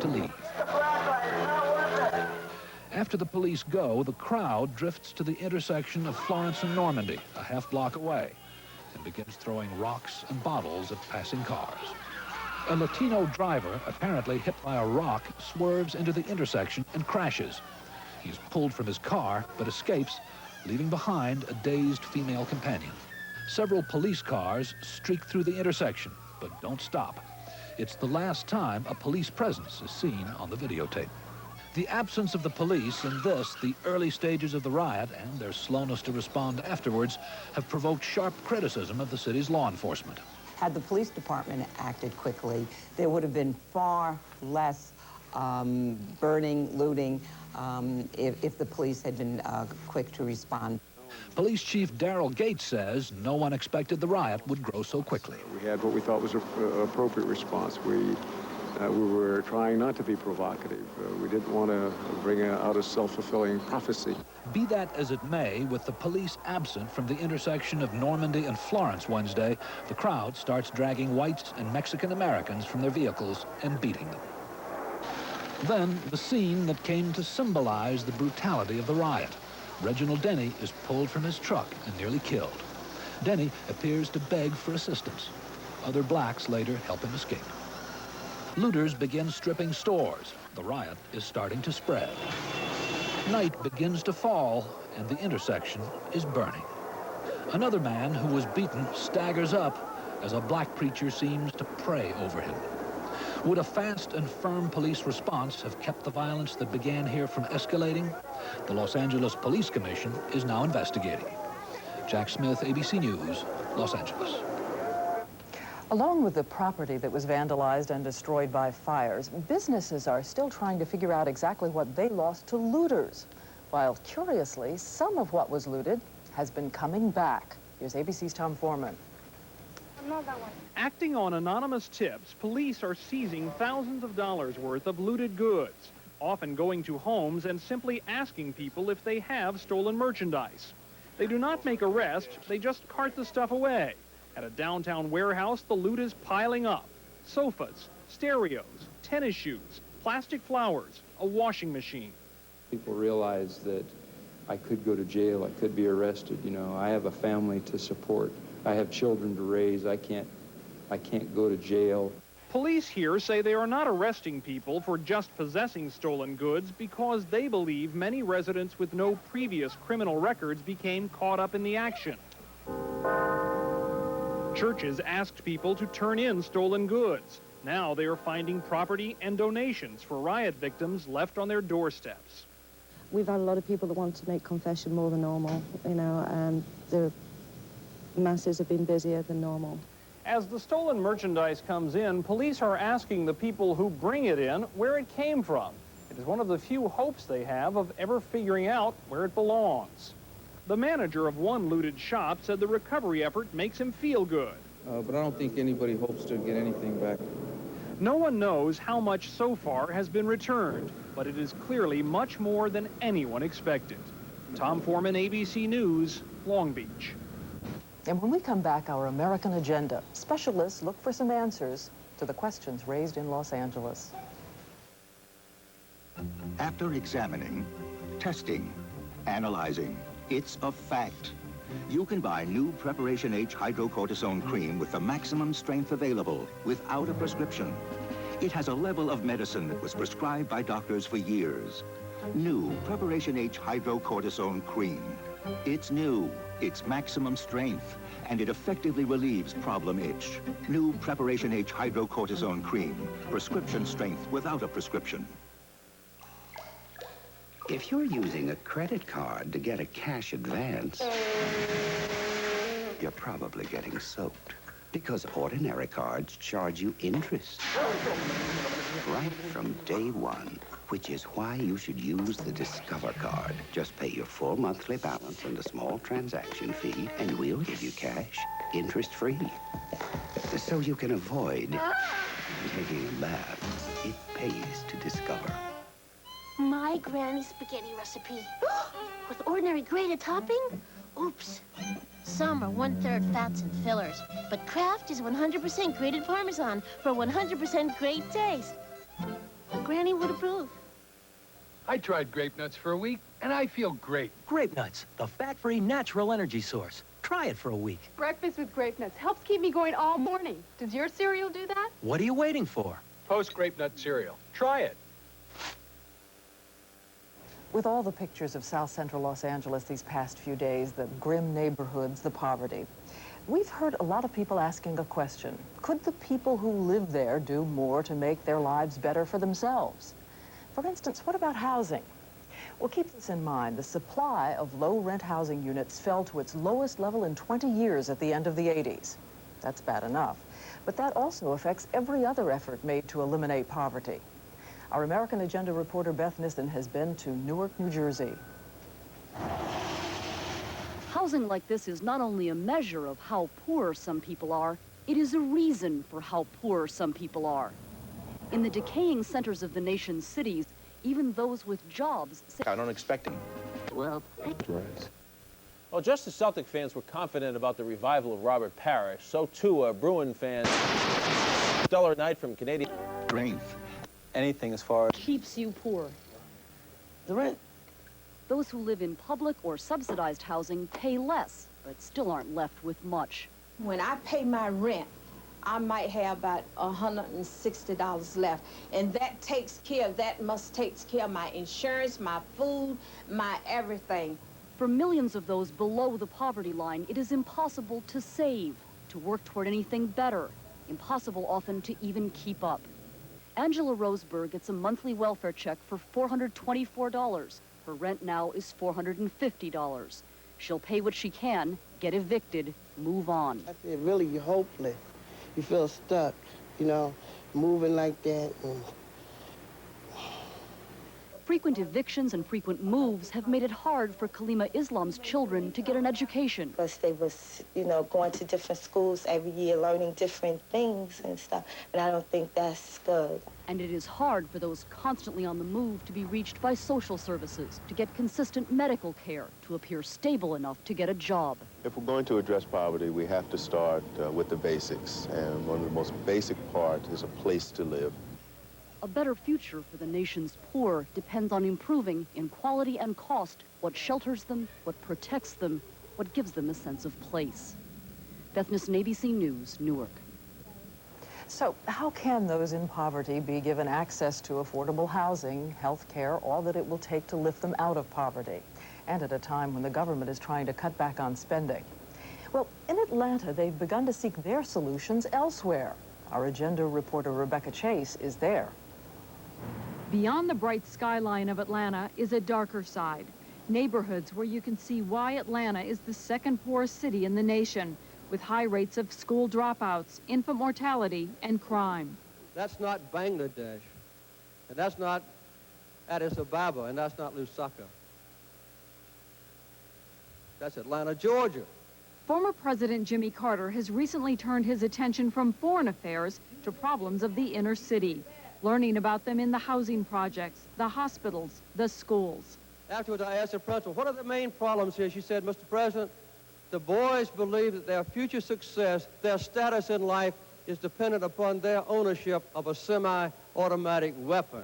to leave. After the police go, the crowd drifts to the intersection of Florence and Normandy, a half-block away, and begins throwing rocks and bottles at passing cars. A Latino driver, apparently hit by a rock, swerves into the intersection and crashes. He's pulled from his car, but escapes, leaving behind a dazed female companion. Several police cars streak through the intersection, but don't stop. It's the last time a police presence is seen on the videotape. The absence of the police in this, the early stages of the riot, and their slowness to respond afterwards, have provoked sharp criticism of the city's law enforcement. Had the police department acted quickly, there would have been far less burning, looting, if the police had been quick to respond. Police Chief Daryl Gates says no one expected the riot would grow so quickly. We had what we thought was an appropriate response. We were trying not to be provocative. We didn't want to bring out a self-fulfilling prophecy. Be that as it may, with the police absent from the intersection of Normandy and Florence Wednesday, the crowd starts dragging whites and Mexican Americans from their vehicles and beating them. Then, the scene that came to symbolize the brutality of the riot. Reginald Denny is pulled from his truck and nearly killed. Denny appears to beg for assistance. Other blacks later help him escape. Looters begin stripping stores. The riot is starting to spread. Night begins to fall, and the intersection is burning. Another man who was beaten staggers up as a black preacher seems to pray over him. Would a fast and firm police response have kept the violence that began here from escalating? The Los Angeles Police Commission is now investigating. Jack Smith, ABC News, Los Angeles. Along with the property that was vandalized and destroyed by fires, businesses are still trying to figure out exactly what they lost to looters. While, curiously, some of what was looted has been coming back. Here's ABC's Tom Foreman. Acting on anonymous tips, police are seizing thousands of dollars worth of looted goods, often going to homes and simply asking people if they have stolen merchandise. They do not make arrests, they just cart the stuff away. At a downtown warehouse, the loot is piling up. Sofas, stereos, tennis shoes, plastic flowers, a washing machine. People realize that I could go to jail, I could be arrested. You know, I have a family to support. I have children to raise. I can't go to jail. Police here say they are not arresting people for just possessing stolen goods because they believe many residents with no previous criminal records became caught up in the action. Churches asked people to turn in stolen goods. Now they are finding property and donations for riot victims left on their doorsteps. We've had a lot of people that want to make confession more than normal, you know, and the masses have been busier than normal. As the stolen merchandise comes in, police are asking the people who bring it in where it came from. It is one of the few hopes they have of ever figuring out where it belongs. The manager of one looted shop said the recovery effort makes him feel good. But I don't think anybody hopes to get anything back. No one knows how much so far has been returned, but it is clearly much more than anyone expected. Tom Foreman, ABC News, Long Beach. And when we come back, our American agenda. Specialists look for some answers to the questions raised in Los Angeles. After examining, testing, analyzing, it's a fact. You can buy new Preparation H hydrocortisone cream with the maximum strength available without a prescription. It has a level of medicine that was prescribed by doctors for years. New Preparation H hydrocortisone cream. It's new, it's maximum strength, and it effectively relieves problem itch. New Preparation H hydrocortisone cream. Prescription strength without a prescription. If you're using a credit card to get a cash advance, you're probably getting soaked, because ordinary cards charge you interest right from day one, which is why you should use the Discover card. Just pay your full monthly balance and a small transaction fee, and we'll give you cash interest-free, so you can avoid taking a bath. It pays to Discover. My granny's spaghetti recipe. With ordinary grated topping? Oops. Some are 1/3 fats and fillers, but Kraft is 100% grated Parmesan for 100% great taste. Granny Granny would approve. I tried grape nuts for a week, and I feel great. Grape nuts, the fat-free natural energy source. Try it for a week. Breakfast with grape nuts helps keep me going all morning. Does your cereal do that? What are you waiting for? Post grape nut cereal. Try it. With all the pictures of South Central Los Angeles these past few days, the grim neighborhoods, the poverty, we've heard a lot of people asking a question. Could the people who live there do more to make their lives better for themselves? For instance, what about housing? Well, keep this in mind. The supply of low-rent housing units fell to its lowest level in 20 years at the end of the 80s. That's bad enough. But that also affects every other effort made to eliminate poverty. Our American Agenda reporter Beth Nissen has been to Newark, New Jersey. Housing like this is not only a measure of how poor some people are, it is a reason for how poor some people are. In the decaying centers of the nation's cities, even those with jobs say... I don't expect him. Well, Well, just as Celtic fans were confident about the revival of Robert Parrish, so too are Bruin fans. Stellar night from Canadian... Strength. Anything as far as... keeps you poor. The rent. Those who live in public or subsidized housing pay less, but still aren't left with much. When I pay my rent, I might have about $160 left. And that must take care of my insurance, my food, my everything. For millions of those below the poverty line, it is impossible to save, to work toward anything better. Impossible often to even keep up. Angela Roseberg gets a monthly welfare check for $424. Her rent now is $450. She'll pay what she can, get evicted, move on. I feel really hopeless. You feel stuck, you know, moving like that. Frequent evictions and frequent moves have made it hard for Kalima Islam's children to get an education. Because they was, you know, going to different schools every year, learning different things and stuff. And I don't think that's good. And it is hard for those constantly on the move to be reached by social services, to get consistent medical care, to appear stable enough to get a job. If we're going to address poverty, we have to start with the basics. And one of the most basic parts is a place to live. A better future for the nation's poor depends on improving in quality and cost what shelters them, what protects them, what gives them a sense of place. Beth Nissen, ABC News, Newark. So how can those in poverty be given access to affordable housing, health care, all that it will take to lift them out of poverty, and at a time when the government is trying to cut back on spending? Well, in Atlanta, they've begun to seek their solutions elsewhere. Our Agenda reporter Rebecca Chase is there. Beyond the bright skyline of Atlanta is a darker side. Neighborhoods where you can see why Atlanta is the second poorest city in the nation, with high rates of school dropouts, infant mortality, and crime. That's not Bangladesh, and that's not Addis Ababa, and that's not Lusaka. That's Atlanta, Georgia. Former President Jimmy Carter has recently turned his attention from foreign affairs to problems of the inner city, learning about them in the housing projects, the hospitals, the schools. Afterwards, I asked the principal, what are the main problems here? She said, Mr. President, the boys believe that their future success, their status in life, is dependent upon their ownership of a semi-automatic weapon.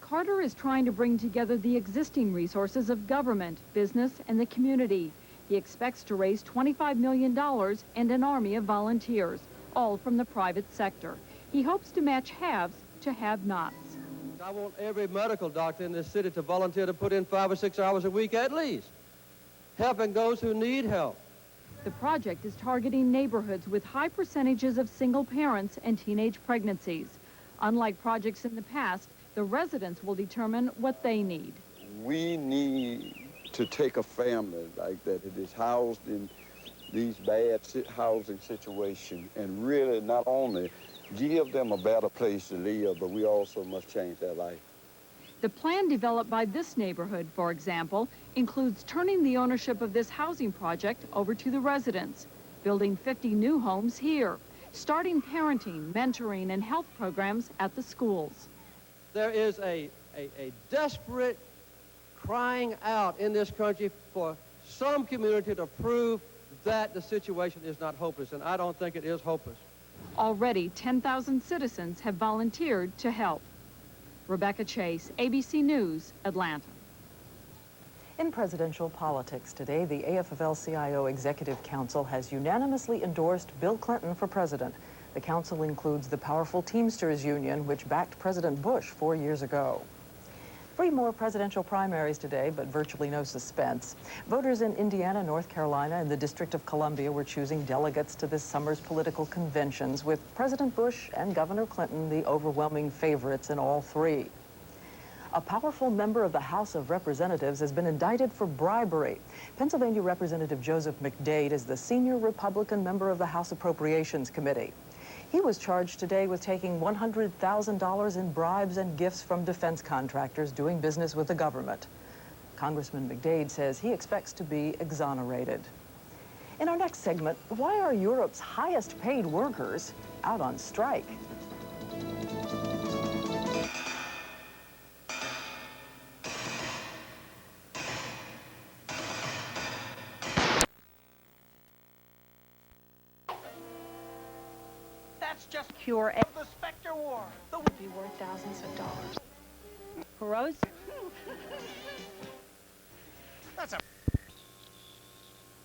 Carter is trying to bring together the existing resources of government, business, and the community. He expects to raise $25 million and an army of volunteers, all from the private sector. He hopes to match haves to have-nots. I want every medical doctor in this city to volunteer to put in 5 or 6 hours a week at least, helping those who need help. The project is targeting neighborhoods with high percentages of single parents and teenage pregnancies. Unlike projects in the past, the residents will determine what they need. We need to take a family like that is housed in these bad housing situations and really not only give them a better place to live, but we also must change their life. The plan developed by this neighborhood, for example, includes turning the ownership of this housing project over to the residents, building 50 new homes here, starting parenting, mentoring, and health programs at the schools. There is a desperate crying out in this country for some community to prove that the situation is not hopeless, and I don't think it is hopeless. Already, 10,000 citizens have volunteered to help. Rebecca Chase, ABC News, Atlanta. In presidential politics today, the AFL-CIO Executive Council has unanimously endorsed Bill Clinton for president. The council includes the powerful Teamsters Union, which backed President Bush 4 years ago. 3 more presidential primaries today, but virtually no suspense. Voters in Indiana, North Carolina, and the District of Columbia were choosing delegates to this summer's political conventions, with President Bush and Governor Clinton the overwhelming favorites in all 3. A powerful member of the House of Representatives has been indicted for bribery. Pennsylvania Representative Joseph McDade is the senior Republican member of the House Appropriations Committee. He was charged today with taking $100,000 in bribes and gifts from defense contractors doing business with the government. Congressman McDade says he expects to be exonerated. In our next segment, why are Europe's highest paid workers out on strike? That's just cure the Spectre War. That would be worth thousands of dollars. Rose? That's a